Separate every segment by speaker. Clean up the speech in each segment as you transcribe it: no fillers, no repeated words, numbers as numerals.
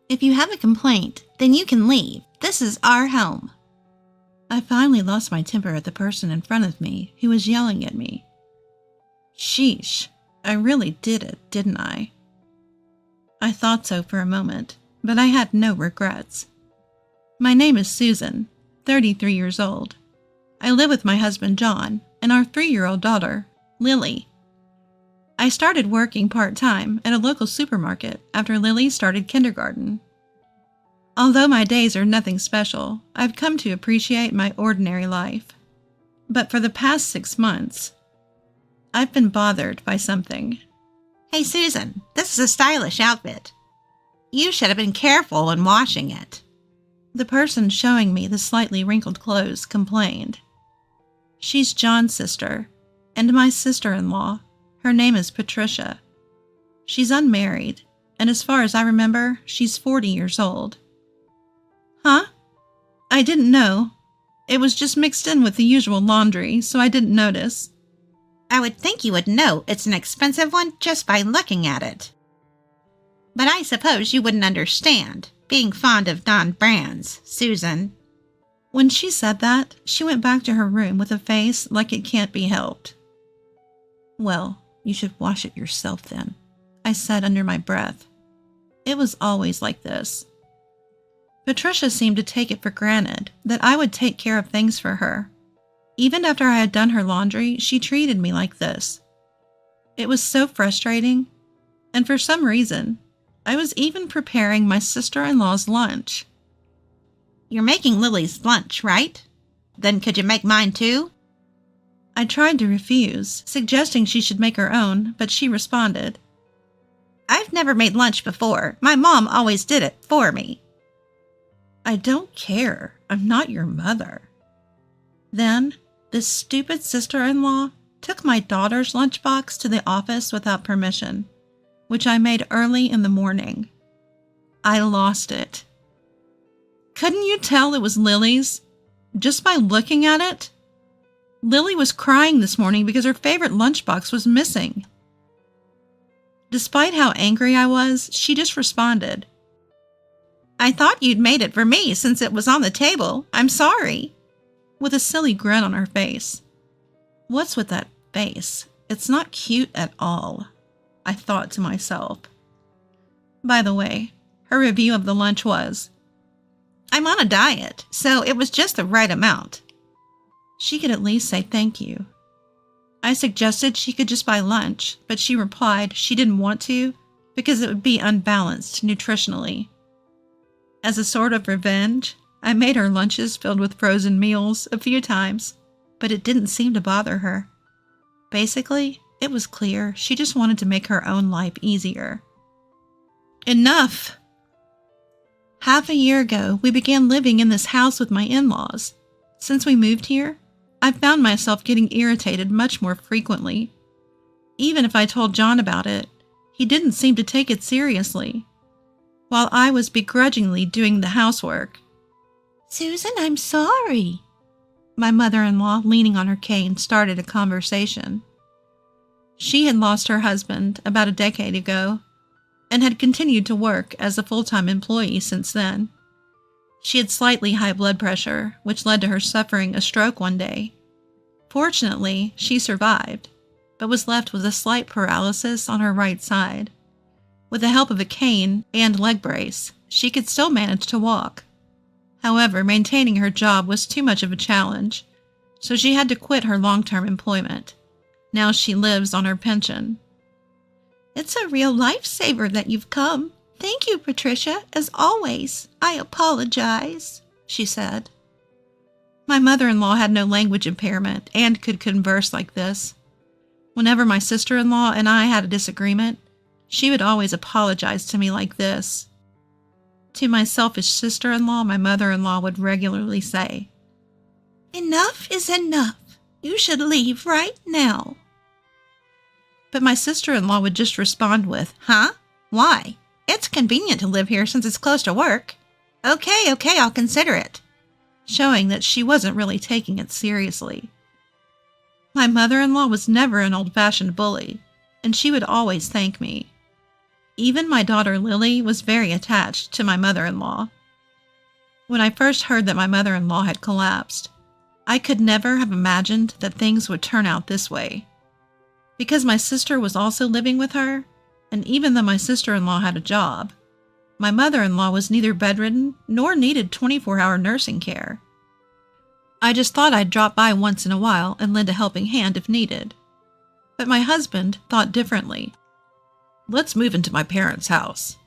Speaker 1: If you have a complaint, then you can leave. This is our home. I finally lost my temper at the person in front of me who was yelling at me. Sheesh, I really did it, didn't I? I thought so for a moment, but I had no regrets. My name is Susan, 33 years old. I live with my husband John and our 3-year-old daughter, Lily. I started working part-time at a local supermarket after Lily started kindergarten. Although my days are nothing special, I've come to appreciate my ordinary life. But for the past 6 months, I've been bothered by something.
Speaker 2: Hey Susan, this is a stylish outfit. You should have been careful when washing it.
Speaker 1: The person showing me the slightly wrinkled clothes complained. She's John's sister, and my sister-in-law. Her name is Patricia. She's unmarried, and as far as I remember, she's 40 years old. Huh? I didn't know. It was just mixed in with the usual laundry, so I didn't notice.
Speaker 2: I would think you would know it's an expensive one just by looking at it. But I suppose you wouldn't understand, being fond of non-brands, Susan.
Speaker 1: When she said that, she went back to her room with a face like it can't be helped. Well, you should wash it yourself then, I said under my breath. It was always like this. Patricia seemed to take it for granted that I would take care of things for her. Even after I had done her laundry, she treated me like this. It was so frustrating, and for some reason, I was even preparing my sister-in-law's lunch.
Speaker 2: You're making Lily's lunch, right? Then could you make mine too?
Speaker 1: I tried to refuse, suggesting she should make her own, but she responded,
Speaker 2: I've never made lunch before. My mom always did it for me.
Speaker 1: I don't care. I'm not your mother. Then, this stupid sister-in-law took my daughter's lunchbox to the office without permission, which I made early in the morning. I lost it. Couldn't you tell it was Lily's? Just by looking at it? Lily was crying this morning because her favorite lunchbox was missing. Despite how angry I was, she just responded,
Speaker 2: I thought you'd made it for me since it was on the table. I'm sorry.
Speaker 1: With a silly grin on her face. What's with that face? It's not cute at all, I thought to myself. By the way, her review of the lunch was,
Speaker 2: I'm on a diet, so it was just the right amount.
Speaker 1: She could at least say thank you. I suggested she could just buy lunch, but she replied she didn't want to because it would be unbalanced nutritionally. As a sort of revenge, I made her lunches filled with frozen meals a few times, but it didn't seem to bother her. Basically, it was clear she just wanted to make her own life easier. Enough! Half a year ago, we began living in this house with my in-laws. Since we moved here, I've found myself getting irritated much more frequently. Even if I told John about it, he didn't seem to take it seriously, while I was begrudgingly doing the housework.
Speaker 2: Susan, I'm sorry.
Speaker 1: My mother-in-law, leaning on her cane, started a conversation. She had lost her husband about a decade ago and had continued to work as a full-time employee since then. She had slightly high blood pressure, which led to her suffering a stroke one day. Fortunately, she survived, but was left with a slight paralysis on her right side. With the help of a cane and leg brace, she could still manage to walk. However, maintaining her job was too much of a challenge, so she had to quit her long-term employment. Now she lives on her pension.
Speaker 2: It's a real lifesaver that you've come. Thank you, Patricia, as always. I apologize, she said.
Speaker 1: My mother-in-law had no language impairment and could converse like this. Whenever my sister-in-law and I had a disagreement, she would always apologize to me like this. To my selfish sister-in-law, my mother-in-law would regularly say,
Speaker 2: Enough is enough. You should leave right now.
Speaker 1: But my sister-in-law would just respond with,
Speaker 2: Huh? Why? It's convenient to live here since it's close to work. Okay, I'll consider it.
Speaker 1: Showing that she wasn't really taking it seriously. My mother-in-law was never an old-fashioned bully, and she would always thank me. Even my daughter Lily was very attached to my mother-in-law. When I first heard that my mother-in-law had collapsed, I could never have imagined that things would turn out this way. Because my sister was also living with her, and even though my sister-in-law had a job, my mother-in-law was neither bedridden nor needed 24-hour nursing care. I just thought I'd drop by once in a while and lend a helping hand if needed. But my husband thought differently. "Let's move into my parents' house."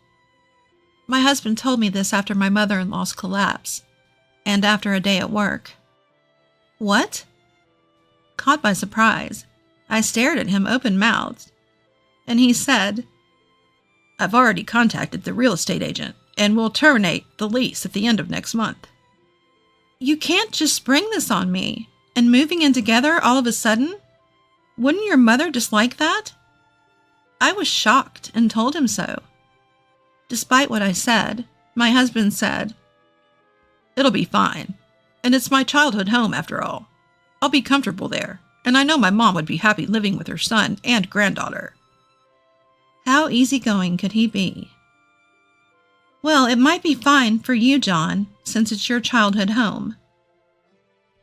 Speaker 1: My husband told me this after my mother-in-law's collapse, and after a day at work. What? Caught by surprise, I stared at him open-mouthed, and he said, "I've already contacted the real estate agent, and we'll terminate the lease at the end of next month." You can't just spring this on me, and moving in together all of a sudden? Wouldn't your mother dislike that? I was shocked and told him so. Despite what I said, my husband said, "It'll be fine, and it's my childhood home after all. I'll be comfortable there, and I know my mom would be happy living with her son and granddaughter." How easygoing could he be? Well, it might be fine for you, John, since it's your childhood home.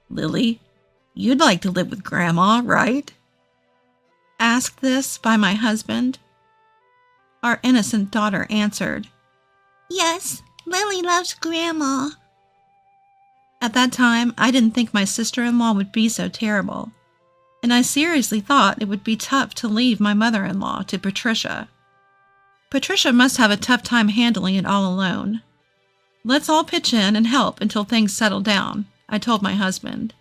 Speaker 1: Lily, you'd like to live with Grandma, right? Asked this by my husband. Our innocent daughter answered,
Speaker 2: "Yes, Lily loves Grandma."
Speaker 1: At that time, I didn't think my sister-in-law would be so terrible, and I seriously thought it would be tough to leave my mother-in-law to Patricia. Patricia must have a tough time handling it all alone. Let's all pitch in and help until things settle down, I told my husband.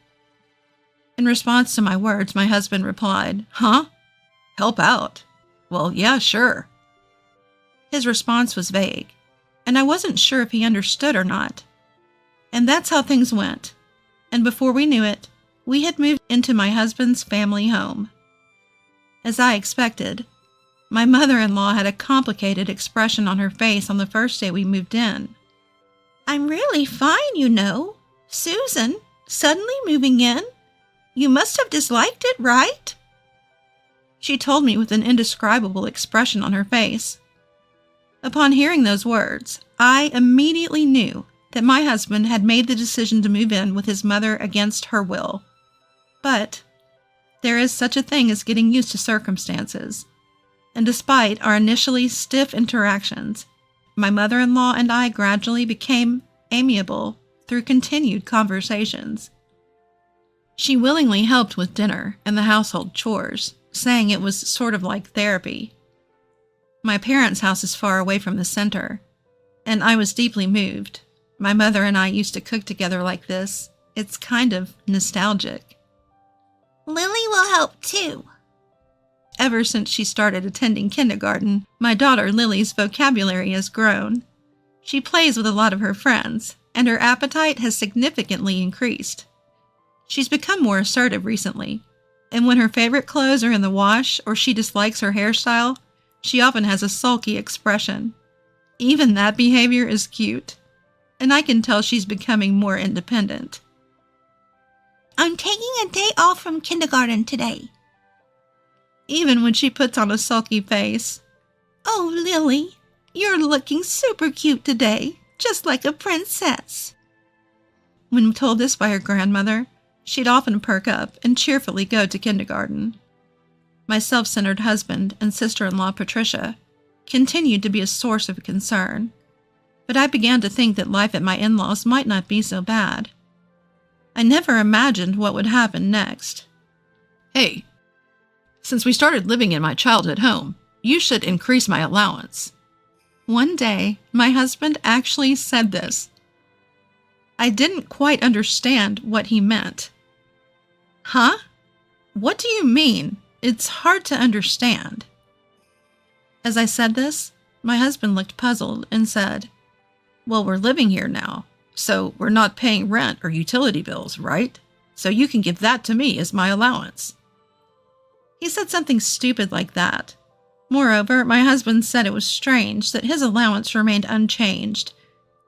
Speaker 1: In response to my words, my husband replied, "Huh? Help out? Well, yeah, sure." His response was vague, and I wasn't sure if he understood or not. And that's how things went. And before we knew it, we had moved into my husband's family home. As I expected, my mother-in-law had a complicated expression on her face on the first day we moved in. "I'm really fine, you know. Susan, suddenly moving in? You must have disliked it, right?" She told me with an indescribable expression on her face. Upon hearing those words, I immediately knew that my husband had made the decision to move in with his mother against her will. But there is such a thing as getting used to circumstances. And despite our initially stiff interactions, my mother-in-law and I gradually became amiable through continued conversations. She willingly helped with dinner and the household chores, saying it was sort of like therapy. My parents' house is far away from the center, and I was deeply moved. My mother and I used to cook together like this. It's kind of nostalgic.
Speaker 2: "Lily will help too."
Speaker 1: Ever since she started attending kindergarten, my daughter Lily's vocabulary has grown. She plays with a lot of her friends, and her appetite has significantly increased. She's become more assertive recently, and when her favorite clothes are in the wash or she dislikes her hairstyle, she often has a sulky expression. Even that behavior is cute, and I can tell she's becoming more independent.
Speaker 2: "I'm taking a day off from kindergarten today."
Speaker 1: Even when she puts on a sulky face.
Speaker 2: "Oh, Lily, you're looking super cute today, just like a princess."
Speaker 1: When told this by her grandmother, she'd often perk up and cheerfully go to kindergarten. My self-centered husband and sister-in-law Patricia continued to be a source of concern, but I began to think that life at my in-laws might not be so bad. I never imagined what would happen next. "Hey, since we started living in my childhood home, you should increase my allowance." One day, my husband actually said this. I didn't quite understand what he meant. Huh? What do you mean? It's hard to understand. As I said this, my husband looked puzzled and said, "Well, we're living here now, so we're not paying rent or utility bills, right? So you can give that to me as my allowance." He said something stupid like that. Moreover, my husband said it was strange that his allowance remained unchanged,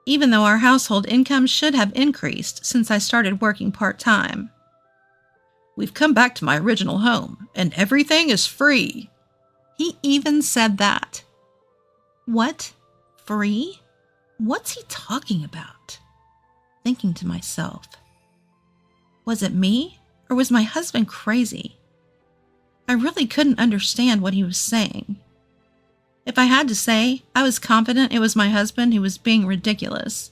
Speaker 1: even though our household income should have increased since I started working part-time. "We've come back to my original home, and everything is free." He even said that. What? Free? What's he talking about? Thinking to myself, was it me or was my husband crazy? I really couldn't understand what he was saying. If I had to say, I was confident it was my husband who was being ridiculous.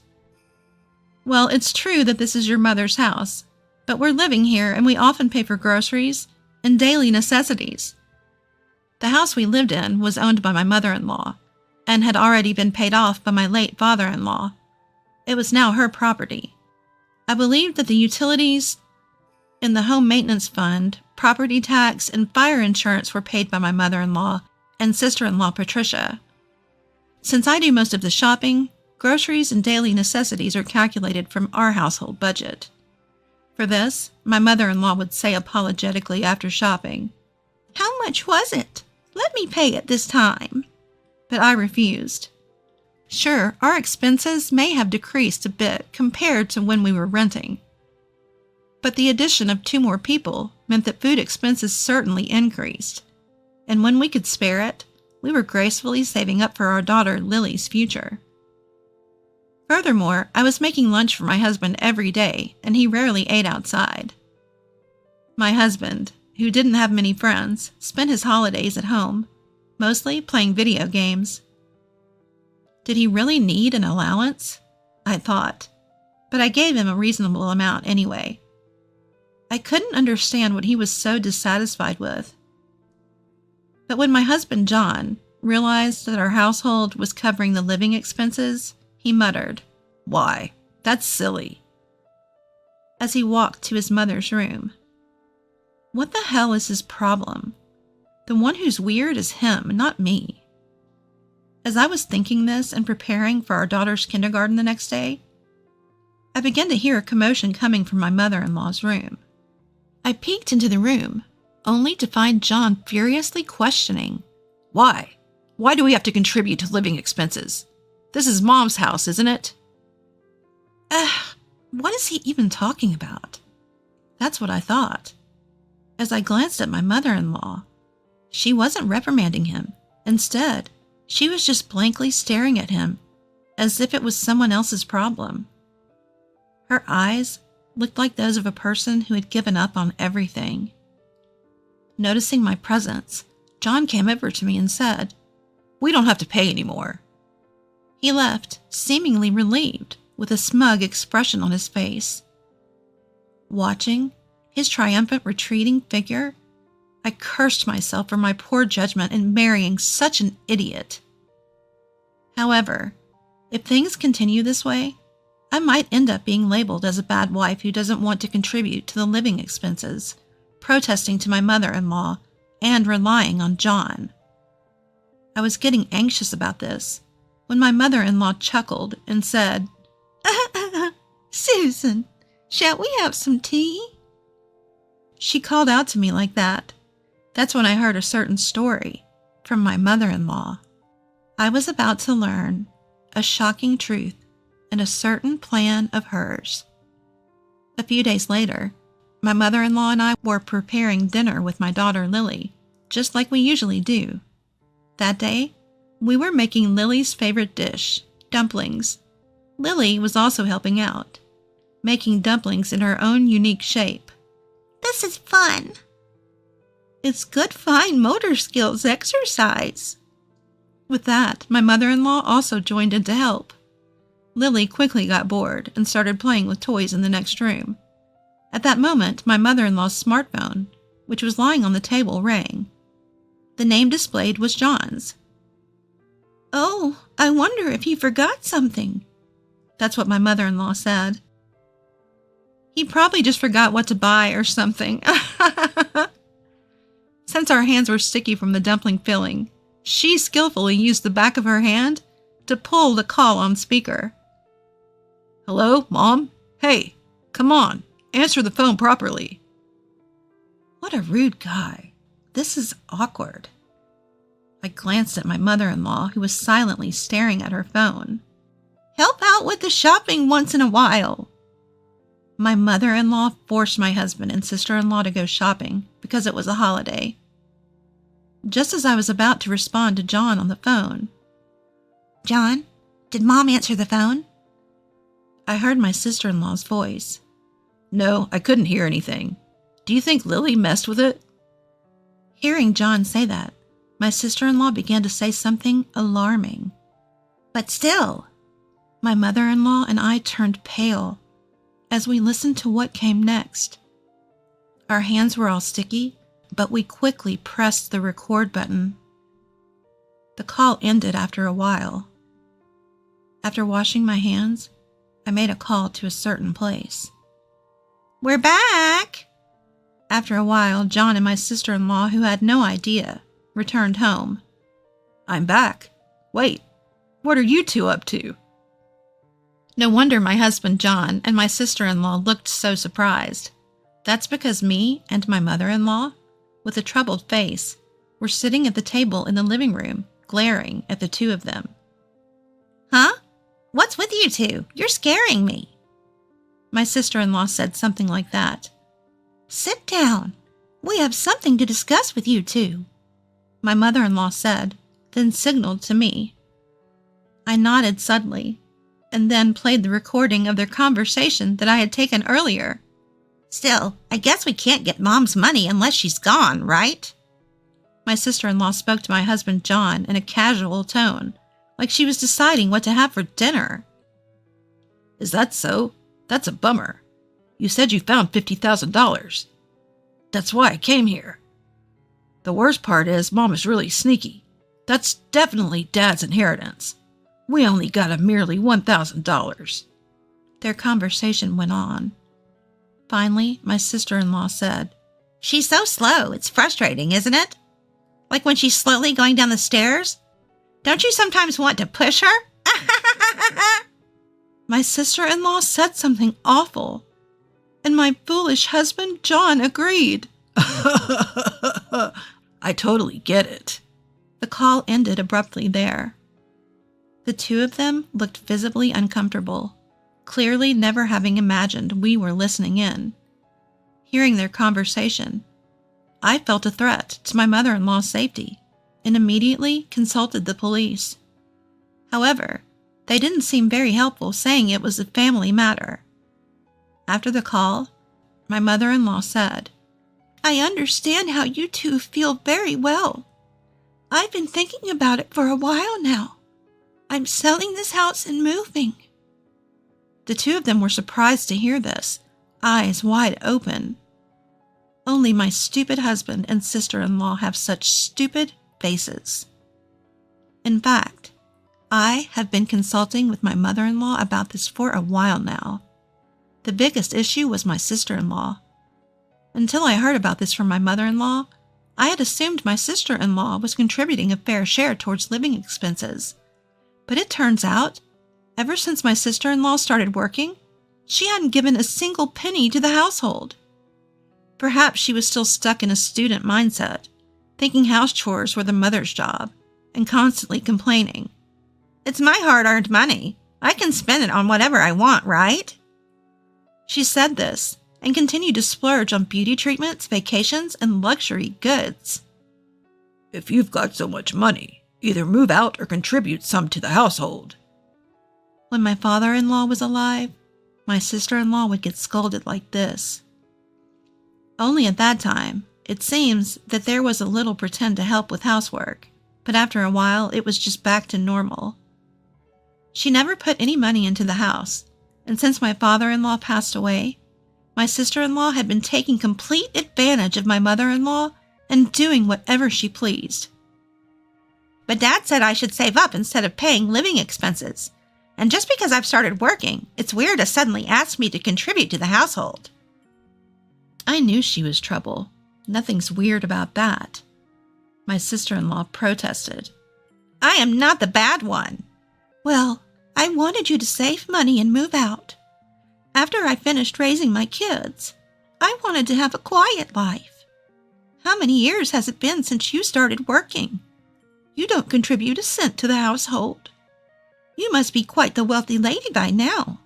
Speaker 1: Well, it's true that this is your mother's house, but we're living here and we often pay for groceries and daily necessities. The house we lived in was owned by my mother-in-law and had already been paid off by my late father-in-law. It was now her property. I believed that the utilities in the home maintenance fund, property tax, and fire insurance were paid by my mother-in-law and sister-in-law Patricia. Since I do most of the shopping, groceries and daily necessities are calculated from our household budget. For this, my mother-in-law would say apologetically after shopping, "How much was it? Let me pay it this time." But I refused. Sure, our expenses may have decreased a bit compared to when we were renting. But the addition of 2 more people meant that food expenses certainly increased. And when we could spare it, we were gracefully saving up for our daughter Lily's future. Furthermore, I was making lunch for my husband every day, and he rarely ate outside. My husband, who didn't have many friends, spent his holidays at home, mostly playing video games. Did he really need an allowance? I thought, but I gave him a reasonable amount anyway. I couldn't understand what he was so dissatisfied with. But when my husband John realized that our household was covering the living expenses, he muttered, "Why, that's silly," as he walked to his mother's room. What the hell is his problem? The one who's weird is him, not me. As I was thinking this and preparing for our daughter's kindergarten the next day, I began to hear a commotion coming from my mother-in-law's room. I peeked into the room, only to find John furiously questioning, "Why? Why do we have to contribute to living expenses? This is Mom's house, isn't it?" What is he even talking about? That's what I thought. As I glanced at my mother-in-law, she wasn't reprimanding him. Instead, she was just blankly staring at him, as if it was someone else's problem. Her eyes looked like those of a person who had given up on everything. Noticing my presence, John came over to me and said, "We don't have to pay anymore." He left, seemingly relieved, with a smug expression on his face. Watching his triumphant retreating figure, I cursed myself for my poor judgment in marrying such an idiot. However, if things continue this way, I might end up being labeled as a bad wife who doesn't want to contribute to the living expenses, protesting to my mother-in-law, and relying on John. I was getting anxious about this when my mother-in-law chuckled and said, "Susan, shall we have some tea?" She called out to me like that. That's when I heard a certain story from my mother-in-law. I was about to learn a shocking truth and a certain plan of hers. A few days later, my mother-in-law and I were preparing dinner with my daughter Lily, just like we usually do. That day, we were making Lily's favorite dish, dumplings. Lily was also helping out, making dumplings in her own unique shape.
Speaker 2: This is fun.
Speaker 1: It's good fine motor skills exercise. With that, my mother-in-law also joined in to help. Lily quickly got bored and started playing with toys in the next room. At that moment, my mother-in-law's smartphone, which was lying on the table, rang. The name displayed was John's. "Oh, I wonder if he forgot something." That's what my mother-in-law said. He probably just forgot what to buy or something. Since our hands were sticky from the dumpling filling, she skillfully used the back of her hand to pull the call on speaker. "Hello, Mom? Hey, come on, answer the phone properly." What a rude guy. This is awkward. I glanced at my mother-in-law, who was silently staring at her phone. "Help out with the shopping once in a while." My mother-in-law forced my husband and sister-in-law to go shopping because it was a holiday. Just as I was about to respond to John on the phone,
Speaker 2: John, did Mom answer the phone?
Speaker 1: I heard my sister-in-law's voice. No, I couldn't hear anything. Do you think Lily messed with it? Hearing John say that, my sister-in-law began to say something alarming.
Speaker 2: But still,
Speaker 1: my mother-in-law and I turned pale as we listened to what came next. Our hands were all sticky, but we quickly pressed the record button. The call ended after a while. After washing my hands, I made a call to a certain place.
Speaker 2: We're back!
Speaker 1: After a while, John and my sister-in-law, who had no idea, returned home. I'm back. Wait, what are you two up to? No wonder my husband John and my sister-in-law looked so surprised. That's because me and my mother-in-law, with a troubled face, were sitting at the table in the living room, glaring at the two of them.
Speaker 2: Huh? What's with you two? You're scaring me.
Speaker 1: My sister-in-law said something like that.
Speaker 2: Sit down. We have something to discuss with you two,
Speaker 1: my mother-in-law said, then signaled to me. I nodded suddenly, and then played the recording of their conversation that I had taken earlier.
Speaker 2: Still, I guess we can't get Mom's money unless she's gone, right?
Speaker 1: My sister-in-law spoke to my husband John in a casual tone, like she was deciding what to have for dinner. Is that so? That's a bummer. You said you found $50,000. That's why I came here. The worst part is Mom is really sneaky. That's definitely Dad's inheritance. We only got a merely $1,000. Their conversation went on. Finally, my sister-in-law said,
Speaker 2: She's so slow, it's frustrating, isn't it? Like when she's slowly going down the stairs? Don't you sometimes want to push her?
Speaker 1: My sister-in-law said something awful, and my foolish husband John agreed. I totally get it. The call ended abruptly there. The two of them looked visibly uncomfortable, clearly never having imagined we were listening in. Hearing their conversation, I felt a threat to my mother-in-law's safety and immediately consulted the police. However, they didn't seem very helpful, saying it was a family matter. After the call, my mother-in-law said, I understand how you two feel very well. I've been thinking about it for a while now. I'm selling this house and moving. The two of them were surprised to hear this, eyes wide open. Only my stupid husband and sister-in-law have such stupid faces. In fact, I have been consulting with my mother-in-law about this for a while now. The biggest issue was my sister-in-law. Until I heard about this from my mother-in-law, I had assumed my sister-in-law was contributing a fair share towards living expenses. But it turns out, ever since my sister-in-law started working, she hadn't given a single penny to the household. Perhaps she was still stuck in a student mindset, thinking house chores were the mother's job, and constantly complaining.
Speaker 2: It's my hard-earned money. I can spend it on whatever I want, right?
Speaker 1: She said this and continued to splurge on beauty treatments, vacations, and luxury goods. If you've got so much money, either move out or contribute some to the household. When my father-in-law was alive, my sister-in-law would get scolded like this. Only at that time, it seems that there was a little pretend to help with housework, but after a while it was just back to normal. She never put any money into the house, and since my father-in-law passed away, my sister-in-law had been taking complete advantage of my mother-in-law and doing whatever she pleased.
Speaker 2: But Dad said I should save up instead of paying living expenses. And just because I've started working, it's weird to suddenly ask me to contribute to the household.
Speaker 1: I knew she was trouble. Nothing's weird about that. My sister-in-law protested.
Speaker 2: I am not the bad one.
Speaker 1: Well, I wanted you to save money and move out. After I finished raising my kids, I wanted to have a quiet life. How many years has it been since you started working? You don't contribute a cent to the household. You must be quite the wealthy lady by now.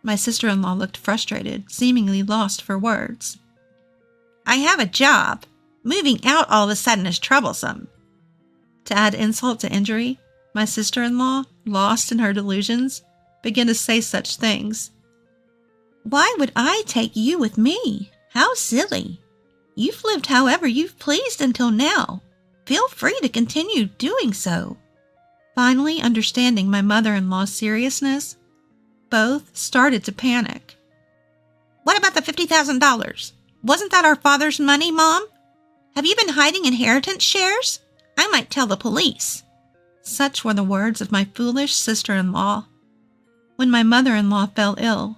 Speaker 1: My sister-in-law looked frustrated, seemingly lost for words.
Speaker 2: I have a job. Moving out all of a sudden is troublesome.
Speaker 1: To add insult to injury, my sister-in-law lost in her delusions, begin to say such things.
Speaker 2: Why would I take you with me? How silly. You've lived however you've pleased until now. Feel free to continue doing so.
Speaker 1: Finally, understanding my mother-in-law's seriousness, both started to panic.
Speaker 2: What about the $50,000? Wasn't that our father's money, Mom? Have you been hiding inheritance shares? I might tell the police.
Speaker 1: Such were the words of my foolish sister-in-law. When my mother-in-law fell ill,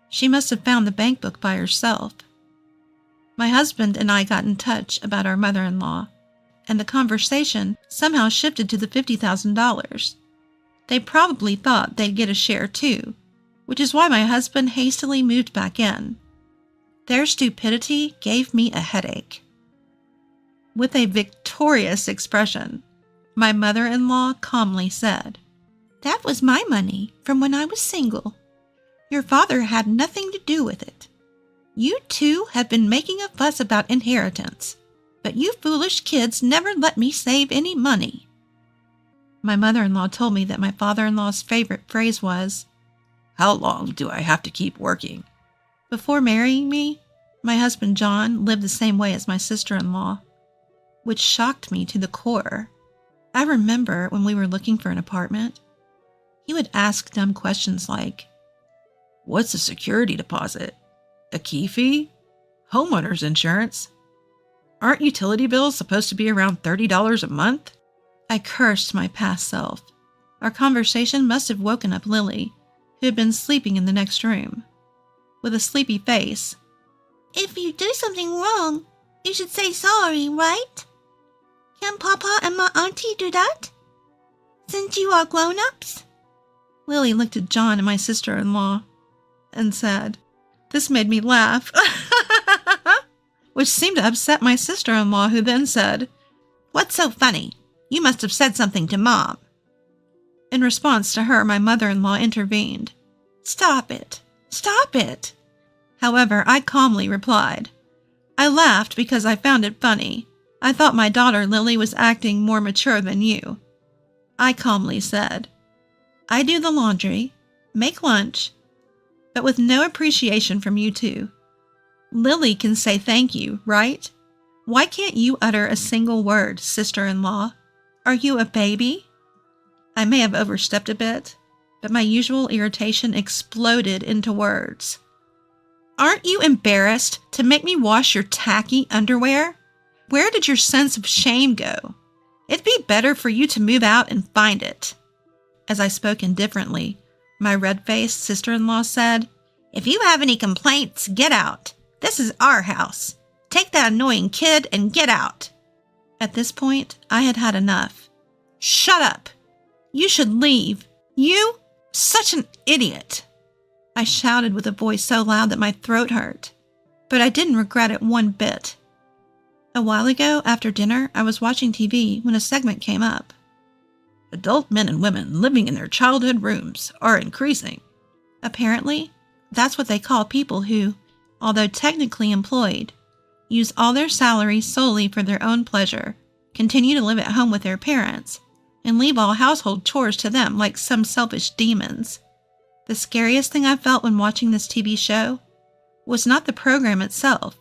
Speaker 1: she must have found the bank book by herself. My husband and I got in touch about our mother-in-law, and the conversation somehow shifted to the $50,000. They probably thought they'd get a share too, which is why my husband hastily moved back in. Their stupidity gave me a headache. With a victorious expression, my mother-in-law calmly said,
Speaker 2: That was my money from when I was single. Your father had nothing to do with it. You two have been making a fuss about inheritance, but you foolish kids never let me save any money.
Speaker 1: My mother-in-law told me that my father-in-law's favorite phrase was, How long do I have to keep working? Before marrying me, my husband John lived the same way as my sister-in-law, which shocked me to the core. I remember when we were looking for an apartment, he would ask dumb questions like, What's a security deposit? A key fee? Homeowner's insurance? Aren't utility bills supposed to be around $30 a month? I cursed my past self. Our conversation must have woken up Lily, who had been sleeping in the next room. With a sleepy face,
Speaker 2: If you do something wrong, you should say sorry, right? Can Papa and my auntie do that? Since you are grown-ups?
Speaker 1: Lily looked at John and my sister-in-law and said, This made me laugh, which seemed to upset my sister-in-law, who then said,
Speaker 2: What's so funny? You must have said something to Mom.
Speaker 1: In response to her, my mother-in-law intervened.
Speaker 2: Stop it. Stop it.
Speaker 1: However, I calmly replied. I laughed because I found it funny. I thought my daughter Lily was acting more mature than you. I calmly said, I do the laundry, make lunch, but with no appreciation from you two. Lily can say thank you, right? Why can't you utter a single word, sister-in-law? Are you a baby? I may have overstepped a bit, but my usual irritation exploded into words. Aren't you embarrassed to make me wash your tacky underwear? Where did your sense of shame go? It'd be better for you to move out and find it. As I spoke indifferently, my red-faced sister-in-law said,
Speaker 2: If you have any complaints, get out. This is our house. Take that annoying kid and get out.
Speaker 1: At this point, I had had enough. Shut up! You should leave. You? Such an idiot! I shouted with a voice so loud that my throat hurt, but I didn't regret it one bit. A while ago, after dinner, I was watching TV when a segment came up. Adult men and women living in their childhood rooms are increasing. Apparently, that's what they call people who, although technically employed, use all their salary solely for their own pleasure, continue to live at home with their parents, and leave all household chores to them like some selfish demons. The scariest thing I felt when watching this TV show was not the program itself,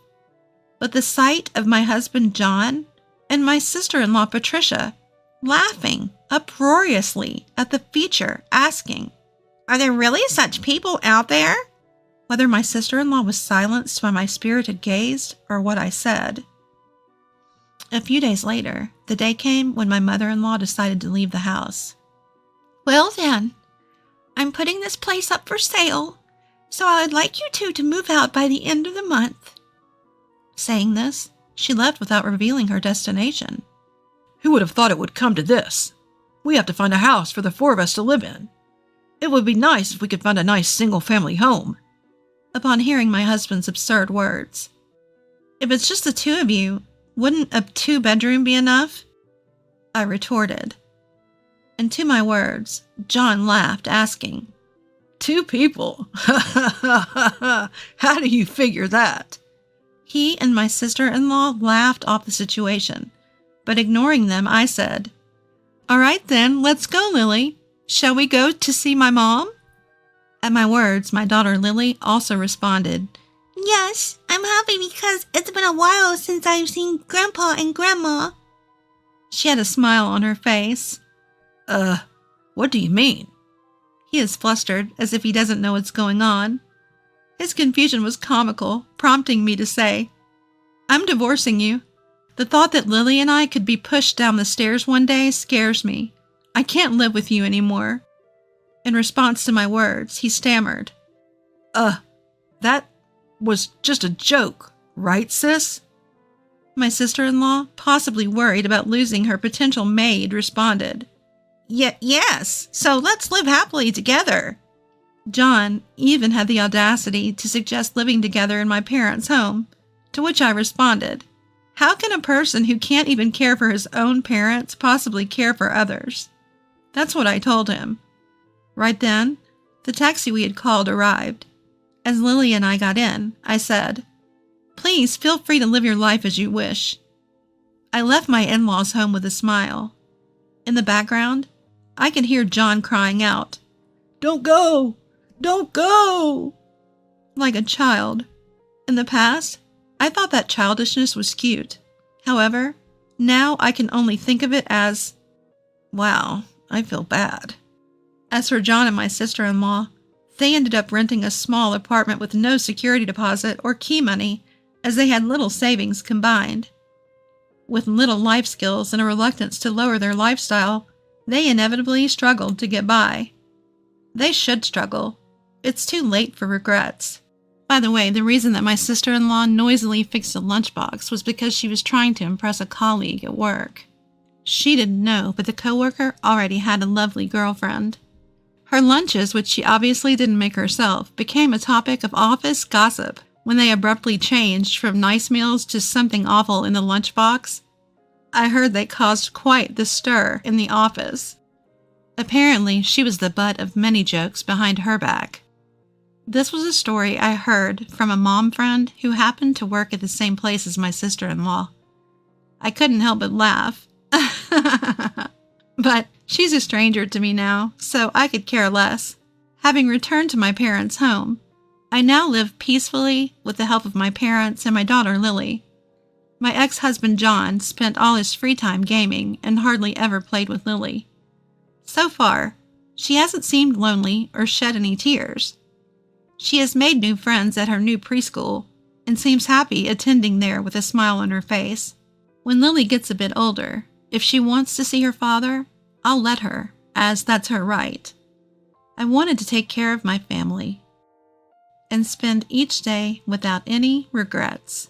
Speaker 1: but the sight of my husband John and my sister-in-law Patricia laughing uproariously at the feature, asking,
Speaker 2: Are there really such people out there?
Speaker 1: Whether my sister-in-law was silenced by my spirited gaze or what I said. A few days later, the day came when my mother-in-law decided to leave the house.
Speaker 2: Well then, I'm putting this place up for sale, so I'd like you two to move out by the end of the month.
Speaker 1: Saying this, she left without revealing her destination.
Speaker 3: Who would have thought it would come to this? We have to find a house for the four of us to live in. It would be nice if we could find a nice single-family home.
Speaker 1: Upon hearing my husband's absurd words, If it's just the two of you, wouldn't a 2-bedroom be enough? I retorted. And to my words, John laughed, asking,
Speaker 3: 2 people? How do you figure that?
Speaker 1: He and my sister-in-law laughed off the situation, but ignoring them, I said, All right then, let's go, Lily. Shall we go to see my mom? At my words, my daughter Lily also responded,
Speaker 2: Yes, I'm happy because it's been a while since I've seen Grandpa and Grandma.
Speaker 1: She had a smile on her face.
Speaker 3: What do you mean?
Speaker 1: He is flustered, as if he doesn't know what's going on. His confusion was comical, prompting me to say, I'm divorcing you. The thought that Lily and I could be pushed down the stairs one day scares me. I can't live with you anymore. In response to my words, he stammered,
Speaker 3: That was just a joke, right, sis?
Speaker 1: My sister-in-law, possibly worried about losing her potential maid, responded, Yes, so let's live happily together. John even had the audacity to suggest living together in my parents' home, to which I responded, How can a person who can't even care for his own parents possibly care for others? That's what I told him. Right then, the taxi we had called arrived. As Lily and I got in, I said, Please feel free to live your life as you wish. I left my in-laws home with a smile. In the background, I could hear John crying out,
Speaker 3: Don't go! Don't go!
Speaker 1: Like a child. In the past, I thought that childishness was cute. However, now I can only think of it as, wow, I feel bad. As for John and my sister-in-law, they ended up renting a small apartment with no security deposit or key money, as they had little savings combined. With little life skills and a reluctance to lower their lifestyle, they inevitably struggled to get by. They should struggle. It's too late for regrets. By the way, the reason that my sister-in-law noisily fixed a lunchbox was because she was trying to impress a colleague at work. She didn't know, but the coworker already had a lovely girlfriend. Her lunches, which she obviously didn't make herself, became a topic of office gossip when they abruptly changed from nice meals to something awful in the lunchbox. I heard they caused quite the stir in the office. Apparently, she was the butt of many jokes behind her back. This was a story I heard from a mom friend who happened to work at the same place as my sister-in-law. I couldn't help but laugh. But she's a stranger to me now, so I could care less. Having returned to my parents' home, I now live peacefully with the help of my parents and my daughter Lily. My ex-husband John spent all his free time gaming and hardly ever played with Lily. So far, she hasn't seemed lonely or shed any tears. She has made new friends at her new preschool and seems happy attending there with a smile on her face. When Lily gets a bit older, if she wants to see her father, I'll let her, as that's her right. I wanted to take care of my family and spend each day without any regrets.